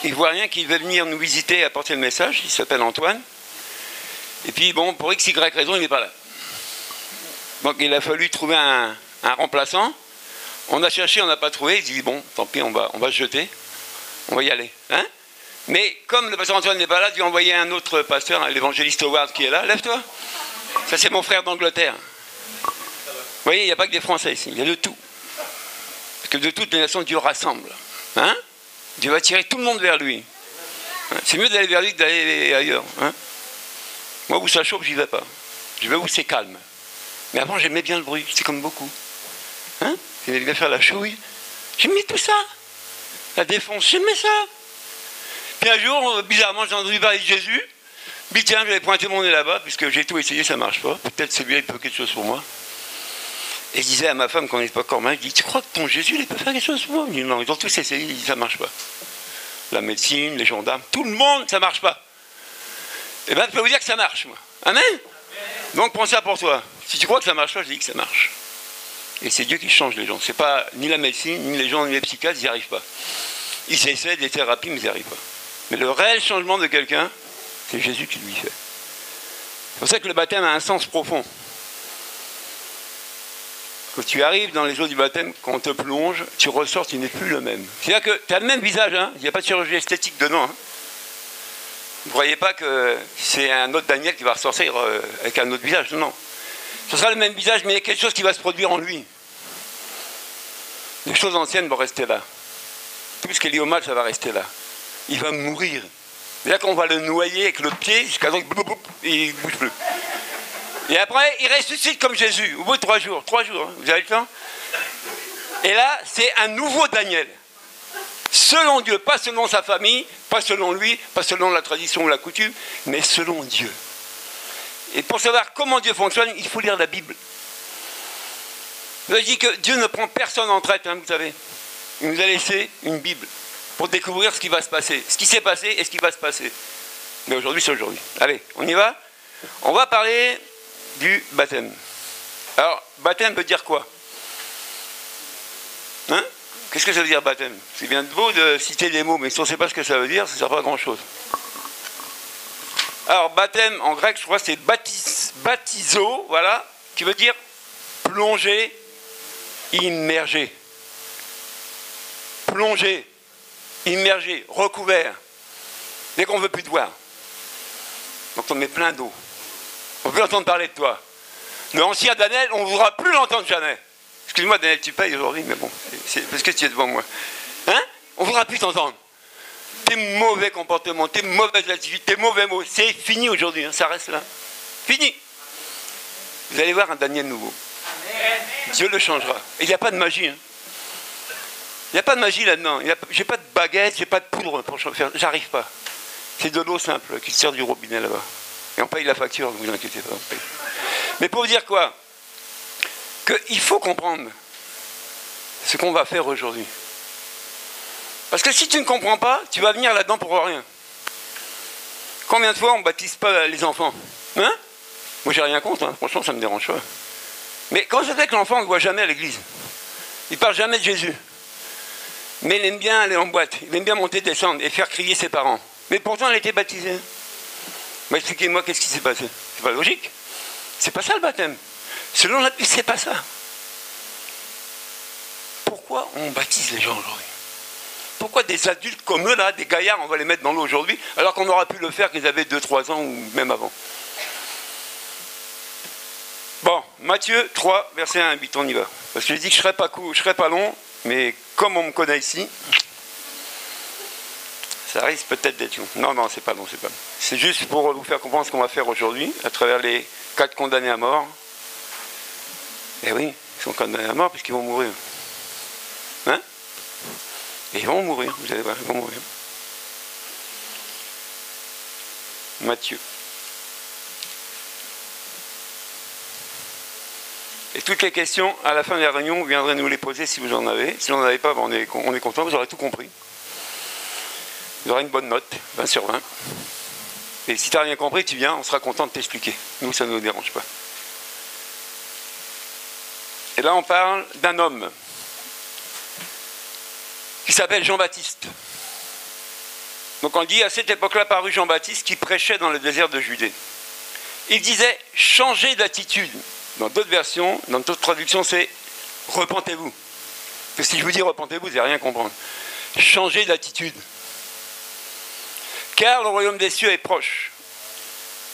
ivoirien qui veut venir nous visiter et apporter le message. Il s'appelle Antoine. Et puis, bon, pour X, Y raison, il n'est pas là. Donc, il a fallu trouver un remplaçant. On a cherché, on n'a pas trouvé. Il dit, bon, tant pis, on va se jeter. On va y aller. Hein? Mais comme le pasteur Antoine n'est pas là, tu as envoyé un autre pasteur, l'évangéliste Howard qui est là. Lève-toi. Ça, c'est mon frère d'Angleterre. Vous voyez, il n'y a pas que des Français ici. Il y a de tout. Parce que de toutes les nations, Dieu rassemble. Hein? Dieu va tirer tout le monde vers lui. Hein? C'est mieux d'aller vers lui que d'aller ailleurs. Hein? Moi, où ça chauffe, j'y vais pas. Je vais où c'est calme. Mais avant, j'aimais bien le bruit. C'est comme beaucoup. Hein? J'aimais bien faire la chouille. J'aimais tout ça. La défonce, j'aimais ça. Puis un jour, bizarrement, j'ai entendu parler de Jésus. Puis tiens, je vais pointer mon nez là-bas, puisque j'ai tout essayé, ça ne marche pas. Peut-être celui-là, il peut faire quelque chose pour moi. Et je disais à ma femme, quand on n'est pas encore mariés, je dis, tu crois que ton Jésus, il peut faire quelque chose pour moi? Il dit, non, ils ont tous essayé, ça ne marche pas. La médecine, les gendarmes, tout le monde, ça ne marche pas. Eh bien, je peux vous dire que ça marche, moi. Amen? Donc, prends ça pour toi. Si tu crois que ça marche pas, je dis que ça marche. Et c'est Dieu qui change les gens. C'est pas ni la médecine, ni les gens, ni les psychiatres, ils n'y arrivent pas. Ils essaient des thérapies, mais ils n'y arrivent pas. Mais le réel changement de quelqu'un, c'est Jésus qui lui fait. C'est pour ça que le baptême a un sens profond. Quand tu arrives dans les eaux du baptême, quand on te plonge, tu ressors, tu n'es plus le même. C'est-à-dire que tu as le même visage, hein. Il n'y a pas de chirurgie esthétique dedans. Hein. Vous ne croyez pas que c'est un autre Daniel qui va ressortir avec un autre visage? Non. Ce sera le même visage, mais il y a quelque chose qui va se produire en lui. Les choses anciennes vont rester là. Tout ce qui est lié au mal, ça va rester là. Il va mourir. C'est-à-dire qu'on va le noyer avec le pied jusqu'à ce qu'il ne bouge plus. Et après, il ressuscite comme Jésus, au bout de 3 jours. 3 jours, hein, vous avez le temps? Et là, c'est un nouveau Daniel. Selon Dieu, pas selon sa famille, pas selon lui, pas selon la tradition ou la coutume, mais selon Dieu. Et pour savoir comment Dieu fonctionne, il faut lire la Bible. Je dis que Dieu ne prend personne en traite, hein, vous savez. Il nous a laissé une Bible pour découvrir ce qui va se passer. Ce qui s'est passé et ce qui va se passer. Mais aujourd'hui, c'est aujourd'hui. Allez, on y va? On va parler du baptême. Alors, baptême veut dire quoi? Hein? Qu'est-ce que ça veut dire baptême? C'est bien de beau de citer des mots, mais si on ne sait pas ce que ça veut dire, ça ne sert pas à grand-chose. Alors, baptême, en grec, je crois que c'est baptizo, voilà, qui veut dire plonger, immerger. Plonger, immerger, recouvert. Dès qu'on ne veut plus te voir. Donc on met plein d'eau. On veut entendre parler de toi. Le ancien Daniel, on ne voudra plus l'entendre jamais. Excuse-moi Daniel, tu payes aujourd'hui, mais bon, c'est parce que tu es devant moi. Hein? On ne voudra plus t'entendre. Tes mauvais comportements, tes mauvaises attitudes, tes mauvais mots, c'est fini aujourd'hui, hein, ça reste là. Fini. Vous allez voir un Daniel nouveau. Dieu le changera. Et il n'y a pas de magie. Hein. Il n'y a pas de magie là-dedans. J'ai pas de baguette, j'ai pas de poudre pour faire. J'arrive pas. C'est de l'eau simple qui sort du robinet là-bas. Et on paye la facture, ne vous inquiétez pas. Mais pour vous dire quoi? Qu'il faut comprendre ce qu'on va faire aujourd'hui. Parce que si tu ne comprends pas, tu vas venir là-dedans pour rien. Combien de fois on ne baptise pas les enfants? Hein? Moi, j'ai rien contre, hein. Franchement, ça ne me dérange pas. Mais quand je sais que l'enfant, on ne le voit jamais à l'église. Il ne parle jamais de Jésus. Mais il aime bien aller en boîte. Il aime bien monter, descendre et faire crier ses parents. Mais pourtant, elle a été baptisée. Mais expliquez-moi qu'est-ce qui s'est passé. C'est pas logique. C'est pas ça le baptême. Selon la Bible, c'est pas ça. Pourquoi on baptise les gens aujourd'hui? Pourquoi des adultes comme eux, là, des gaillards, on va les mettre dans l'eau aujourd'hui, alors qu'on aurait pu le faire qu'ils avaient 2-3 ans ou même avant? Bon, Matthieu 3, verset 1 à 8, on y va. Parce que j'ai dit que je ne serais pas long, mais comme on me connaît ici, ça risque peut-être d'être long. Non, c'est pas long, c'est pas long. C'est juste pour vous faire comprendre ce qu'on va faire aujourd'hui, à travers les 4 condamnés à mort. Eh oui, ils sont condamnés à mort puisqu'ils vont mourir. Hein? Et ils vont mourir, vous allez voir, ils vont mourir. Matthieu. Et toutes les questions, à la fin de la réunion, vous viendrez nous les poser si vous en avez. Si vous n'en avez pas, on est content, vous aurez tout compris. Vous aurez une bonne note, 20 sur 20. Et si tu n'as rien compris, tu viens, on sera content de t'expliquer. Nous, ça ne nous dérange pas. Et là, on parle d'un homme qui s'appelle Jean-Baptiste. Donc on dit, à cette époque-là parut Jean-Baptiste qui prêchait dans le désert de Judée. Il disait, changez d'attitude. Dans d'autres versions, dans d'autres traductions, c'est repentez-vous. Parce que si je vous dis repentez-vous, vous n'allez rien comprendre. Changez d'attitude. Car le royaume des cieux est proche.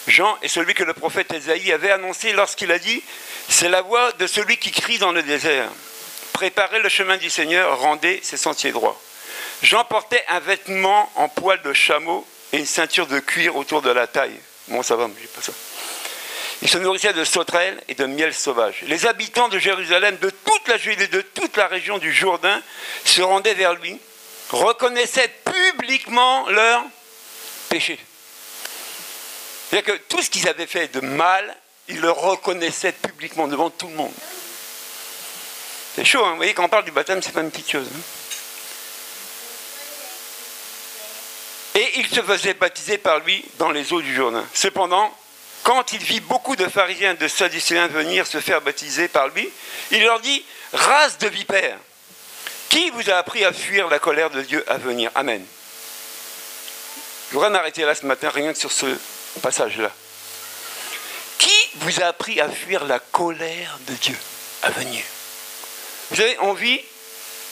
Jean est celui que le prophète Ésaïe avait annoncé lorsqu'il a dit, c'est la voix de celui qui crie dans le désert. Préparez le chemin du Seigneur, rendez ses sentiers droits. Jean portait un vêtement en poil de chameau et une ceinture de cuir autour de la taille. Bon, ça va, mais j'ai pas ça. Il se nourrissait de sauterelles et de miel sauvage. Les habitants de Jérusalem, de toute la Judée, de toute la région du Jourdain, se rendaient vers lui, reconnaissaient publiquement leur péché. C'est-à-dire que tout ce qu'ils avaient fait de mal, ils le reconnaissaient publiquement devant tout le monde. C'est chaud, hein. Vous voyez, quand on parle du baptême, c'est pas une petite chose. Hein. Et il se faisait baptiser par lui dans les eaux du Jourdain. Cependant, quand il vit beaucoup de pharisiens et de sadducéens venir se faire baptiser par lui, il leur dit, race de vipères, qui vous a appris à fuir la colère de Dieu à venir? Amen. Je voudrais m'arrêter là ce matin, rien que sur ce passage-là. Qui vous a appris à fuir la colère de Dieu à venir? Vous savez, on vit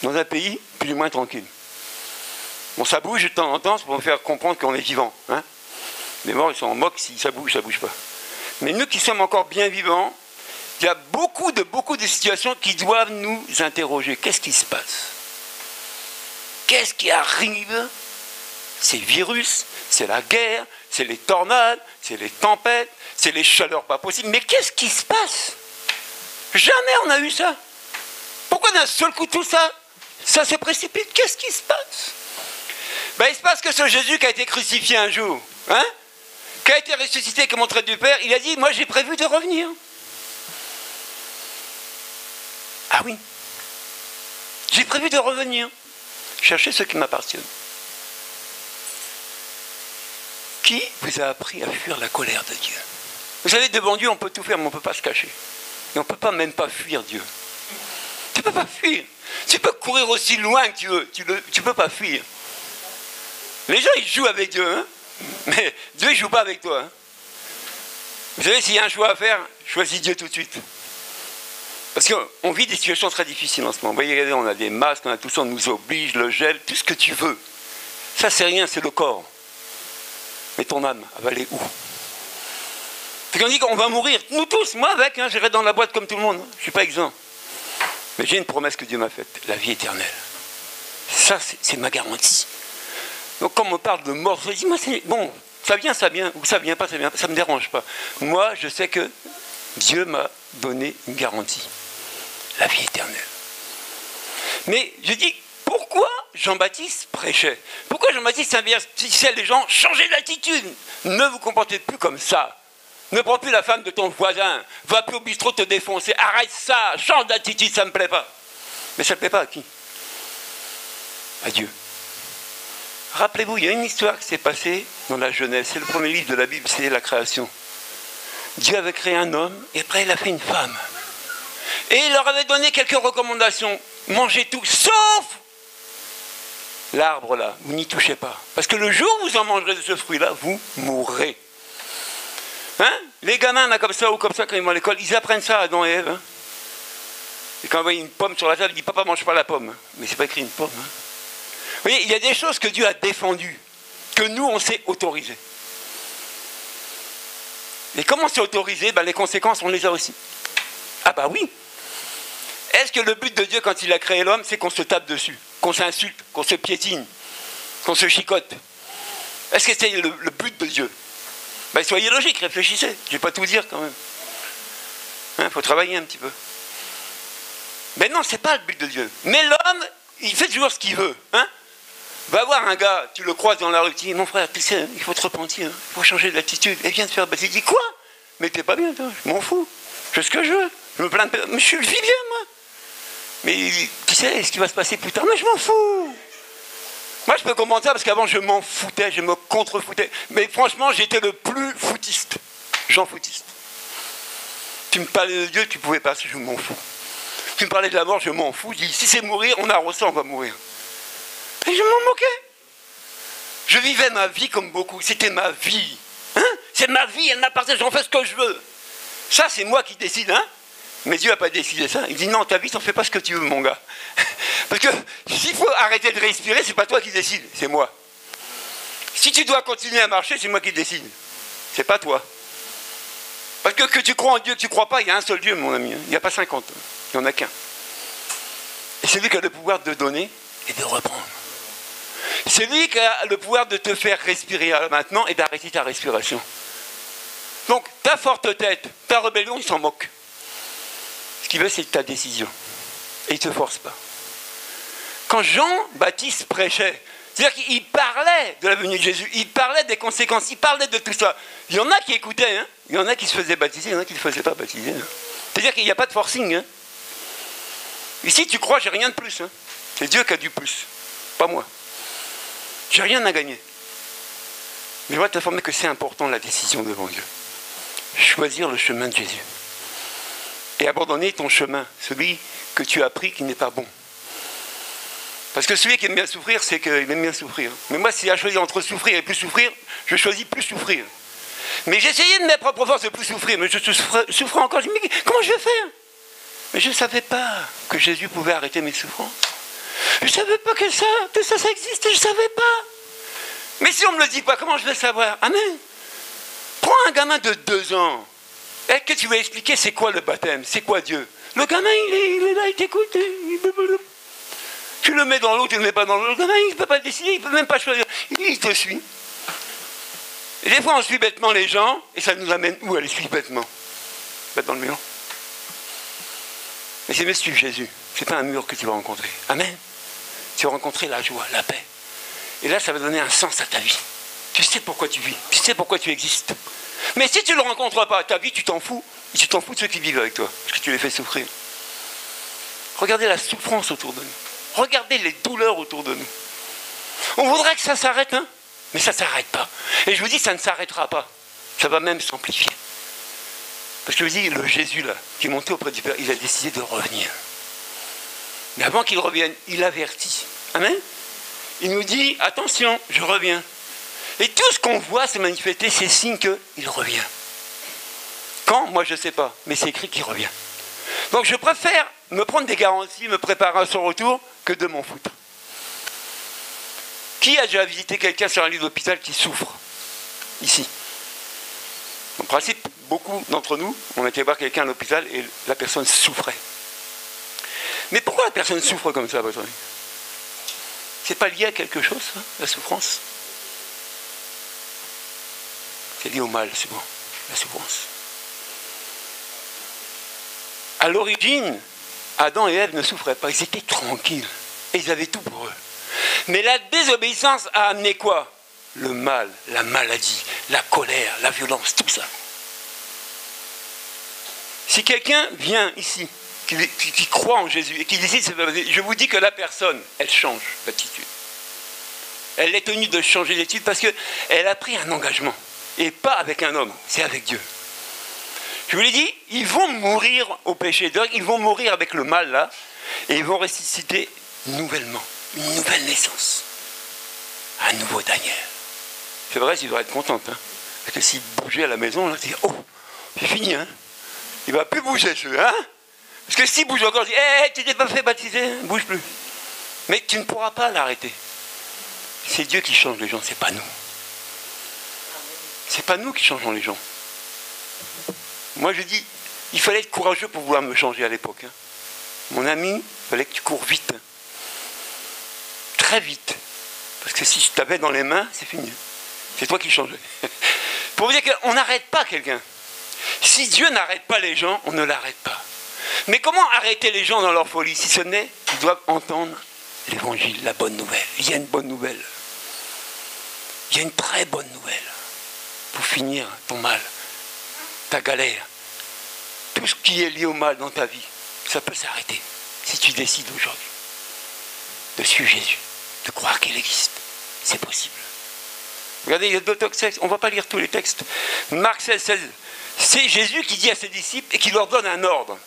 dans un pays plus ou moins tranquille. Bon, ça bouge de temps en temps, c'est pour me faire comprendre qu'on est vivant. Hein? Les morts, ils sont en moque si ça bouge pas. Mais nous qui sommes encore bien vivants, il y a beaucoup de situations qui doivent nous interroger. Qu'est-ce qui se passe? Qu'est-ce qui arrive? C'est le virus, c'est la guerre, c'est les tornades, c'est les tempêtes, c'est les chaleurs pas possibles. Mais qu'est-ce qui se passe? Jamais on a eu ça. Pourquoi d'un seul coup tout ça, ça se précipite? Qu'est-ce qui se passe? Ben, il se passe que ce Jésus qui a été crucifié un jour, hein, qui a été ressuscité comme montré du Père, il a dit, moi j'ai prévu de revenir. Ah oui, j'ai prévu de revenir, chercher ce qui m'appartient. Qui vous a appris à fuir la colère de Dieu? Vous savez, devant Dieu, on peut tout faire, mais on ne peut pas se cacher. Et on ne peut pas même pas fuir Dieu. Tu ne peux pas fuir. Tu peux courir aussi loin que tu veux. Tu ne peux pas fuir. Les gens, ils jouent avec Dieu, hein, mais Dieu, il ne joue pas avec toi. Hein. Vous savez, s'il y a un choix à faire, choisis Dieu tout de suite. Parce qu'on vit des situations très difficiles en ce moment. Vous voyez, regardez, on a des masques, on a tout ça, on nous oblige, le gel, tout ce que tu veux. Ça, c'est rien, c'est le corps. Mais ton âme, elle va aller où? C'est qu'on dit qu'on va mourir, nous tous, moi avec, hein, j'irai dans la boîte comme tout le monde, hein, je ne suis pas exempt. Mais j'ai une promesse que Dieu m'a faite, la vie éternelle. Ça, c'est ma garantie. Donc quand on me parle de mort, je dis, moi, c'est bon, ça vient, ou ça vient pas, ça ne me dérange pas. Moi, je sais que Dieu m'a donné une garantie, la vie éternelle. Mais je dis, pourquoi Jean-Baptiste prêchait? Pourquoi Jean-Baptiste avertissait les gens, changez d'attitude, ne vous comportez plus comme ça. Ne prends plus la femme de ton voisin, va plus au bistrot te défoncer, arrête ça, change d'attitude, ça ne me plaît pas. Mais ça ne plaît pas à qui? À Dieu. Rappelez-vous, il y a une histoire qui s'est passée dans la Genèse, c'est le premier livre de la Bible, c'est la création. Dieu avait créé un homme, et après il a fait une femme. Et il leur avait donné quelques recommandations. Mangez tout, sauf l'arbre là, vous n'y touchez pas. Parce que le jour où vous en mangerez de ce fruit-là, vous mourrez. Hein? Les gamins là, comme ça ou comme ça quand ils vont à l'école, ils apprennent ça à Adam et Ève. Hein? Et quand on voit une pomme sur la table, il dit papa mange pas la pomme. Mais c'est pas écrit une pomme. Hein? Vous voyez, il y a des choses que Dieu a défendues, que nous on s'est autorisées. Et comment c'est autorisé? Ben, les conséquences on les a aussi. Ah bah oui. Est-ce que le but de Dieu quand il a créé l'homme, c'est qu'on se tape dessus, qu'on s'insulte, qu'on se piétine, qu'on se chicote? Est-ce que c'est le but de Dieu? Ben, soyez logique, réfléchissez. Je ne vais pas tout dire quand même. Il faut travailler un petit peu. Mais non, ce n'est pas le but de Dieu. Mais l'homme, il fait toujours ce qu'il veut. Hein? Va voir un gars, tu le croises dans la rue, tu dis, mon frère, tu sais, il faut te repentir, il faut changer d'attitude. Et viens te faire baptiser. Il dit, quoi? Mais t'es pas bien, toi. Je m'en fous. Je fais ce que je veux. Je me plains de... Mais je vis bien, moi. Mais tu sais ce qui va se passer plus tard? Mais je m'en fous. Moi, je peux commenter parce qu'avant, je m'en foutais, je me contrefoutais. Mais franchement, j'étais le plus foutiste. Jean foutiste. Tu me parlais de Dieu, tu pouvais pas, je m'en fous. Tu me parlais de la mort, je m'en fous. Je dis, si c'est mourir, on arrose ça, on va mourir. Et je m'en moquais. Je vivais ma vie comme beaucoup. C'était ma vie. Hein? C'est ma vie, elle m'appartient, j'en fais ce que je veux. Ça, c'est moi qui décide. Hein? Mais Dieu n'a pas décidé ça. Il dit non, ta vie, t'en fais pas ce que tu veux, mon gars. Parce que s'il faut arrêter de respirer, c'est pas toi qui décide, c'est moi. Si tu dois continuer à marcher, c'est moi qui décide. C'est pas toi. Parce que tu crois en Dieu, que tu crois pas, il y a un seul Dieu, mon ami. Il n'y a pas 50. Il n'y en a qu'un. Et c'est lui qui a le pouvoir de donner et de reprendre. C'est lui qui a le pouvoir de te faire respirer maintenant et d'arrêter ta respiration. Donc, ta forte tête, ta rébellion, il s'en moque. Ce qu'il veut, c'est ta décision. Et il ne te force pas. Quand Jean-Baptiste prêchait, c'est-à-dire qu'il parlait de la venue de Jésus, il parlait des conséquences, il parlait de tout ça. Il y en a qui écoutaient, hein. Il y en a qui se faisaient baptiser, il y en a qui ne se faisaient pas baptiser. Hein. C'est-à-dire qu'il n'y a pas de forcing. Hein. Ici, tu crois, j'ai rien de plus. Hein. C'est Dieu qui a du plus, pas moi. J'ai rien à gagner. Mais je dois t'informer que c'est important la décision devant Dieu. Choisir le chemin de Jésus. Et abandonner ton chemin, celui que tu as pris qui n'est pas bon. Parce que celui qui aime bien souffrir, c'est qu'il aime bien souffrir. Mais moi, si j'ai choisi entre souffrir et plus souffrir, je choisis plus souffrir. Mais j'ai essayé de mes propres forces de plus souffrir, mais je souffrais encore. Je me dis, mais comment je vais faire? Mais je ne savais pas que Jésus pouvait arrêter mes souffrances. Je ne savais pas que tout ça existait, je ne savais pas. Mais si on ne me le dit pas, comment je vais savoir? Amen. Prends un gamin de 2 ans. Est-ce que tu vas expliquer c'est quoi le baptême? C'est quoi Dieu? Le gamin, il est là, il t'écoute. Tu le mets dans l'eau, tu ne le mets pas dans l'eau. Le gamin, il ne peut pas décider, il ne peut même pas choisir. Il te suit. Et des fois, on suit bêtement les gens, et ça nous amène où à les suivre bêtement? Dans le mur. Mais c'est mieux de suivre Jésus. Ce n'est pas un mur que tu vas rencontrer. Amen. Tu vas rencontrer la joie, la paix. Et là, ça va donner un sens à ta vie. Tu sais pourquoi tu vis. Tu sais pourquoi tu existes. Mais si tu ne le rencontres pas, ta vie, tu t'en fous. Et tu t'en fous de ceux qui vivent avec toi. Parce que tu les fais souffrir. Regardez la souffrance autour de nous. Regardez les douleurs autour de nous. On voudrait que ça s'arrête, hein? Mais ça ne s'arrête pas. Et je vous dis, ça ne s'arrêtera pas. Ça va même s'amplifier. Parce que je vous dis, le Jésus, là, qui est monté auprès du Père, il a décidé de revenir. Mais avant qu'il revienne, il avertit. Amen. Il nous dit, attention, je reviens. Et tout ce qu'on voit se manifester, c'est signe qu'il revient. Quand? Moi, je ne sais pas. Mais c'est écrit qu'il revient. Donc, je préfère me prendre des garanties, me préparer à son retour, que de m'en foutre. Qui a déjà visité quelqu'un sur un lit d'hôpital qui souffre? Ici. En principe, beaucoup d'entre nous, on était voir quelqu'un à l'hôpital et la personne souffrait. Mais pourquoi la personne souffre comme ça, à votre avis? C'est pas lié à quelque chose, ça, la souffrance? C'est lié au mal, c'est bon, la souffrance. À l'origine, Adam et Ève ne souffraient pas, ils étaient tranquilles. Et ils avaient tout pour eux. Mais la désobéissance a amené quoi? Le mal, la maladie, la colère, la violence, tout ça. Si quelqu'un vient ici, qui croit en Jésus, et qui décide, je vous dis que la personne, elle change d'attitude. Elle est tenue de changer d'attitude parce qu'elle a pris un engagement. Et pas avec un homme, c'est avec Dieu. Je vous l'ai dit, ils vont mourir au péché. Ils vont mourir avec le mal, là, et ils vont ressusciter nouvellement. Une nouvelle naissance. Un nouveau Daniel. C'est vrai, il devrait être content. Hein, parce que s'il bougeait à la maison, là, c'est oh, c'est fini. Hein, il ne va plus bouger, ce hein. Parce que s'il bouge encore, il dit tu t'es pas fait baptiser, ne bouge plus. Mais tu ne pourras pas l'arrêter. C'est Dieu qui change les gens, c'est pas nous. C'est pas nous qui changeons les gens. Moi, je dis, il fallait être courageux pour vouloir me changer à l'époque. Hein. Mon ami, il fallait que tu cours vite. Hein. Très vite. Parce que si je t'avais dans les mains, c'est fini. C'est toi qui changeais. Pour vous dire qu'on n'arrête pas quelqu'un. Si Dieu n'arrête pas les gens, on ne l'arrête pas. Mais comment arrêter les gens dans leur folie? Si ce n'est qu'ils doivent entendre l'évangile, la bonne nouvelle. Il y a une bonne nouvelle. Il y a une très bonne nouvelle. Pour finir ton mal, ta galère, tout ce qui est lié au mal dans ta vie, ça peut s'arrêter si tu décides aujourd'hui de suivre Jésus, de croire qu'il existe. C'est possible. Regardez, il y a d'autres textes, on ne va pas lire tous les textes. Marc 16, 16, c'est Jésus qui dit à ses disciples et qui leur donne un ordre,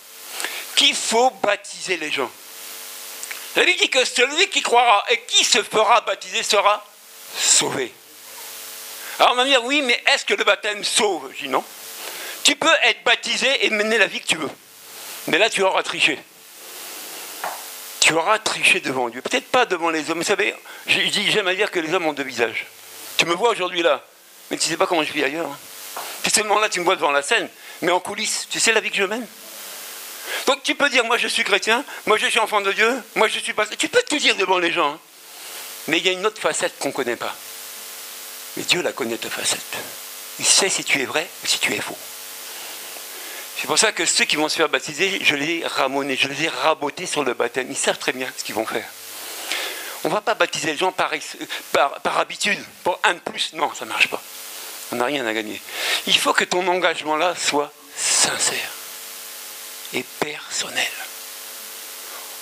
qu'il faut baptiser les gens. La Bible dit que celui qui croira et qui se fera baptiser sera sauvé. Alors on va me dire, oui, mais est-ce que le baptême sauve? Je dis non. Tu peux être baptisé et mener la vie que tu veux. Mais là, tu auras triché. Tu auras triché devant Dieu. Peut-être pas devant les hommes. Vous savez, j'aime à dire que les hommes ont deux visages. Tu me vois aujourd'hui là, mais tu ne sais pas comment je vis ailleurs. C'est seulement là, tu me vois devant la scène, mais en coulisses, tu sais la vie que je mène. Donc tu peux dire, moi je suis chrétien, moi je suis enfant de Dieu, moi je suis pas... Tu peux tout dire devant les gens. Hein. Mais il y a une autre facette qu'on ne connaît pas. Mais Dieu la connaît, ta facette. Il sait si tu es vrai ou si tu es faux. C'est pour ça que ceux qui vont se faire baptiser, je les ai ramonés, je les ai rabotés sur le baptême. Ils savent très bien ce qu'ils vont faire. On ne va pas baptiser les gens par habitude, pour un de plus. Non, ça ne marche pas. On n'a rien à gagner. Il faut que ton engagement là soit sincère et personnel.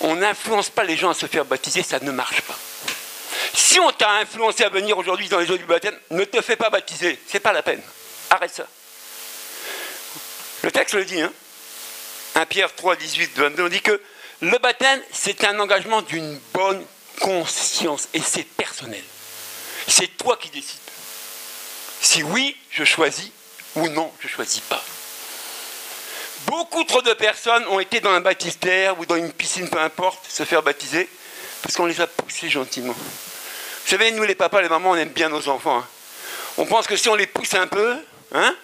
On n'influence pas les gens à se faire baptiser, ça ne marche pas. Si on t'a influencé à venir aujourd'hui dans les eaux du baptême, ne te fais pas baptiser, c'est pas la peine. Arrête ça. Le texte le dit, hein. 1 Pierre 3, 18, 22, on dit que le baptême, c'est un engagement d'une bonne conscience et c'est personnel. C'est toi qui décides. Si oui, je choisis, ou non, je ne choisis pas. Beaucoup trop de personnes ont été dans un baptistère ou dans une piscine, peu importe, se faire baptiser, parce qu'on les a poussés gentiment. Vous savez, nous les papas, les mamans, on aime bien nos enfants. Hein. On pense que si on les pousse un peu, hein,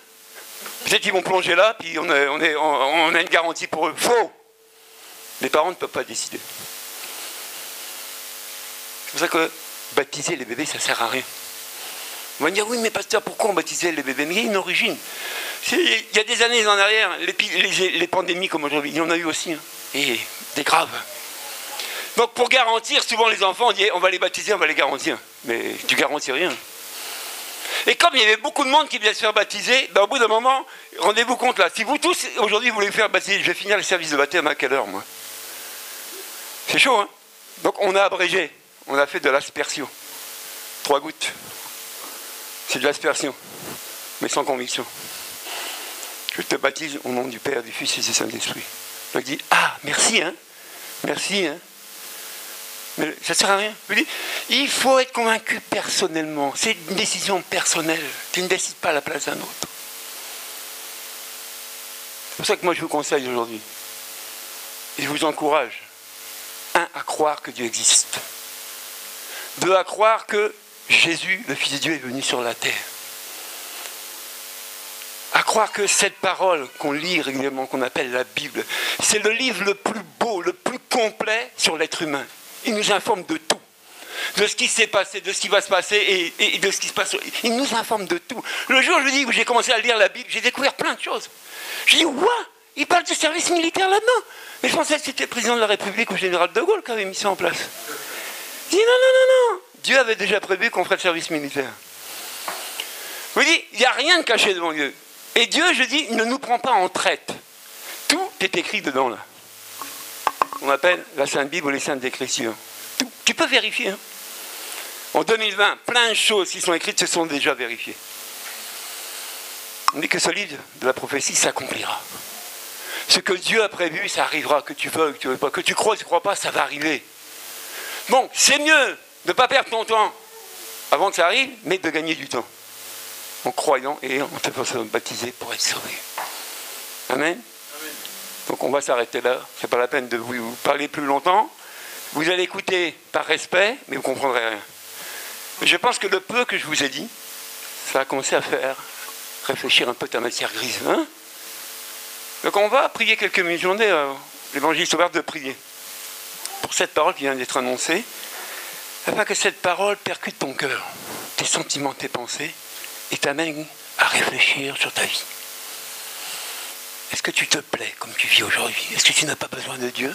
peut-être qu'ils vont plonger là, puis on a une garantie pour eux. Faux! Les parents ne peuvent pas décider. C'est pour ça que baptiser les bébés, ça ne sert à rien. On va me dire, oui, mais pasteur, pourquoi on baptisait les bébés? Mais il y a une origine. Il y a des années en arrière, les pandémies comme aujourd'hui, il y en a eu aussi. Hein, et des graves. Donc pour garantir, souvent les enfants, on dit, on va les baptiser, on va les garantir. Mais tu garantis rien. Et comme il y avait beaucoup de monde qui venait se faire baptiser, ben, au bout d'un moment, rendez-vous compte là, si vous tous, aujourd'hui, vous voulez vous faire baptiser, je vais finir le service de baptême à quelle heure, moi? C'est chaud, hein? Donc on a abrégé, on a fait de l'aspersion. 3 gouttes. C'est de l'aspersion, mais sans conviction. Je te baptise au nom du Père, du Fils et du Saint-Esprit. Je dis, ah, merci, hein? Merci, hein? Mais ça ne sert à rien. Je dis, il faut être convaincu personnellement. C'est une décision personnelle. Tu ne décides pas à la place d'un autre. C'est pour ça que moi je vous conseille aujourd'hui. Et je vous encourage. 1, à croire que Dieu existe. 2, à croire que Jésus, le Fils de Dieu, est venu sur la terre. À croire que cette parole qu'on lit régulièrement, qu'on appelle la Bible, c'est le livre le plus beau, le plus complet sur l'être humain. Il nous informe de tout. De ce qui s'est passé, de ce qui va se passer et de ce qui se passe. Il nous informe de tout. Le jour où j'ai commencé à lire la Bible, j'ai découvert plein de choses. J'ai dit, ouah, il parle du service militaire là-dedans. Mais je pensais que c'était le président de la République ou le général de Gaulle qui avait mis ça en place. J'ai dit, non. Dieu avait déjà prévu qu'on ferait le service militaire. Je vous dis, il n'y a rien de caché devant Dieu. Et Dieu, je dis, il ne nous prend pas en traite. Tout est écrit dedans là. On appelle la Sainte Bible ou les Saintes Écritures. Tout. Tu peux vérifier. Hein. En 2020, plein de choses qui sont écrites se sont déjà vérifiées. On dit que ce livre de la prophétie s'accomplira. Ce que Dieu a prévu, ça arrivera, que tu veux ou que tu ne veux pas. Que tu crois ou tu ne crois pas, ça va arriver. Bon, c'est mieux de ne pas perdre ton temps avant que ça arrive, mais de gagner du temps. En croyant et en te faisant baptiser pour être sauvé. Amen. Donc on va s'arrêter là. Ce n'est pas la peine de vous parler plus longtemps. Vous allez écouter par respect, mais vous ne comprendrez rien. Je pense que le peu que je vous ai dit, ça a commencé à faire réfléchir un peu ta matière grise. Hein? Donc on va prier quelques minutes. J'en ai l'évangéliste ouvert de prier pour cette parole qui vient d'être annoncée, afin que cette parole percute ton cœur, tes sentiments, tes pensées, et t'amène à réfléchir sur ta vie. Est-ce que tu te plais comme tu vis aujourd'hui? Est-ce que tu n'as pas besoin de Dieu?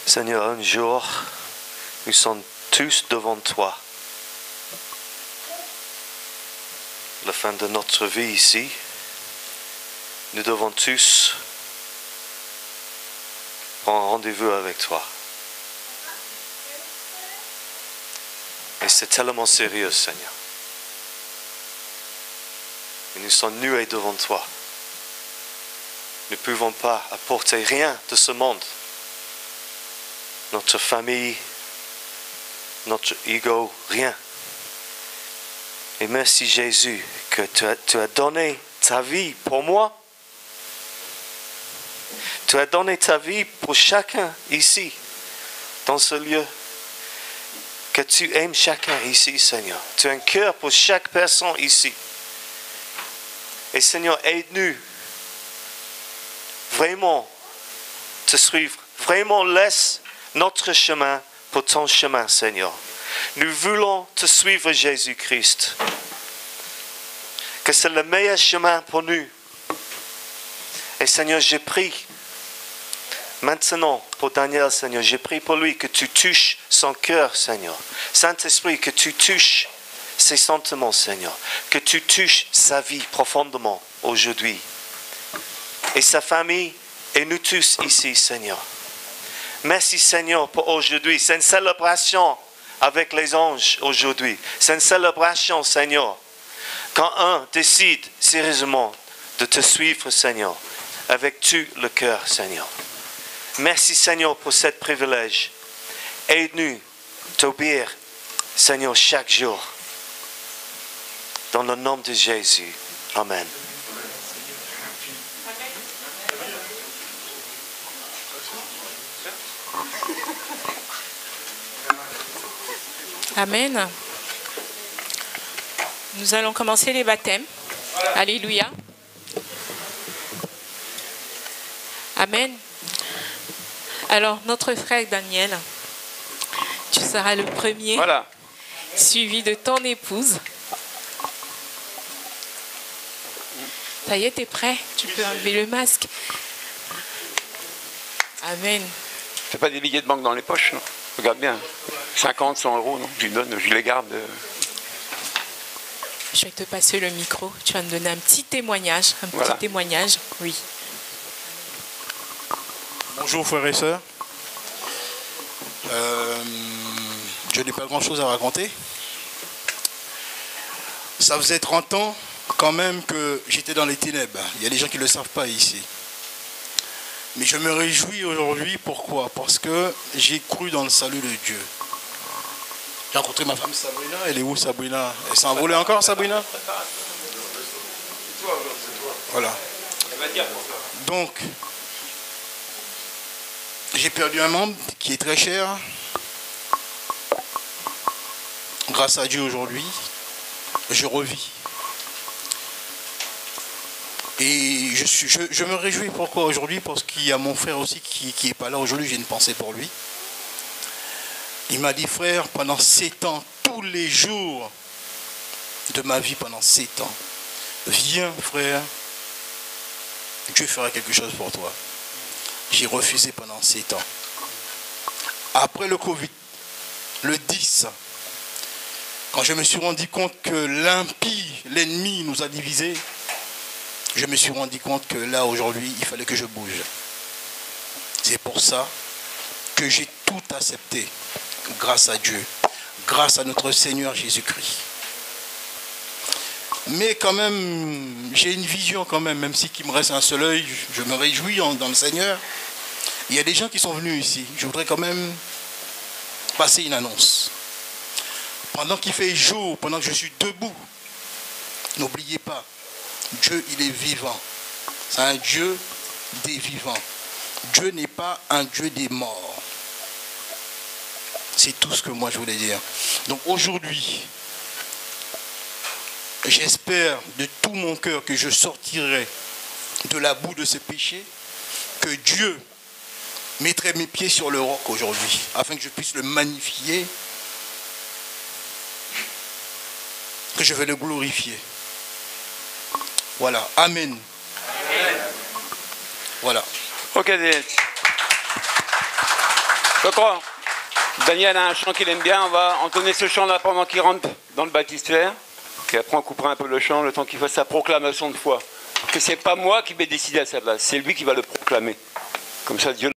Seigneur, un jour, nous sommes tous devant toi. La fin de notre vie ici, nous devons tous prendre rendez-vous avec toi. Et c'est tellement sérieux, Seigneur. et nous sommes nus devant toi. Nous ne pouvons pas apporter rien de ce monde. Notre famille, notre ego, rien. Et merci Jésus que tu as donné ta vie pour moi. Tu as donné ta vie pour chacun ici, dans ce lieu. Que tu aimes chacun ici, Seigneur. Tu as un cœur pour chaque personne ici. Et Seigneur, aide-nous vraiment te suivre. Vraiment laisse notre chemin pour ton chemin, Seigneur. Nous voulons te suivre, Jésus-Christ. Que c'est le meilleur chemin pour nous. Et Seigneur, je prie maintenant pour Daniel, Seigneur. Je prie pour lui que tu touches son cœur, Seigneur. Saint-Esprit, que tu touches ses sentiments, Seigneur. Que tu touches sa vie profondément aujourd'hui. Et sa famille et nous tous ici, Seigneur. Merci, Seigneur, pour aujourd'hui. C'est une célébration avec les anges aujourd'hui. C'est une célébration, Seigneur. Quand un décide sérieusement de te suivre, Seigneur, avec tout le cœur, Seigneur. Merci, Seigneur, pour ce privilège. Aide-nous t'obéir, Seigneur, chaque jour. Dans le nom de Jésus. Amen. Amen. Nous allons commencer les baptêmes. Alléluia. Amen. Alors, notre frère Daniel, tu seras le premier, Voilà. suivi de ton épouse. Ça y est, t'es prêt? Tu peux enlever le masque. Amen. Fais pas des billets de banque dans les poches, non? Regarde bien. 50, 100 euros, non? Je les donne, je les garde. Je vais te passer le micro. Tu vas me donner un petit témoignage. Voilà. Petit témoignage, oui. Bonjour frères et sœurs. Je n'ai pas grand-chose à raconter. Ça faisait 30 ans quand même que j'étais dans les ténèbres. Il y a des gens qui ne le savent pas ici. Mais je me réjouis aujourd'hui. Pourquoi? Parce que j'ai cru dans le salut de Dieu. J'ai rencontré ma femme Sabrina. Elle est où Sabrina? Elle s'est envolée encore, Sabrina? Voilà. Donc, j'ai perdu un membre qui est très cher. Grâce à Dieu aujourd'hui, je revis. Et je me réjouis pourquoi aujourd'hui? Parce qu'il y a mon frère aussi qui n'est pas là aujourd'hui, j'ai une pensée pour lui. Il m'a dit, frère, pendant 7 ans, tous les jours de ma vie, pendant 7 ans, viens frère, Dieu fera quelque chose pour toi. J'ai refusé pendant 7 ans. Après le Covid, le 10, quand je me suis rendu compte que l'impie, l'ennemi nous a divisés, je me suis rendu compte que là, aujourd'hui, il fallait que je bouge. C'est pour ça que j'ai tout accepté, grâce à Dieu, grâce à notre Seigneur Jésus-Christ. Mais quand même, j'ai une vision quand même si qu'il me reste un seul œil, je me réjouis dans le Seigneur. Il y a des gens qui sont venus ici. Je voudrais quand même passer une annonce. Pendant qu'il fait jour, pendant que je suis debout, n'oubliez pas, Dieu, il est vivant. C'est un Dieu des vivants. Dieu n'est pas un Dieu des morts. C'est tout ce que moi je voulais dire. Donc aujourd'hui, j'espère de tout mon cœur que je sortirai de la boue de ce péché, que Dieu mettrait mes pieds sur le roc aujourd'hui, afin que je puisse le magnifier, que je vais le glorifier. Voilà, Amen. Amen. Voilà. Ok, Daniel. D'accord. Daniel a un chant qu'il aime bien, on va entonner ce chant-là pendant qu'il rentre dans le baptistère. Et après on coupera un peu le chant, le temps qu'il fasse sa proclamation de foi. Que c'est pas moi qui vais décider à sa place, c'est lui qui va le proclamer. Comme ça Dieu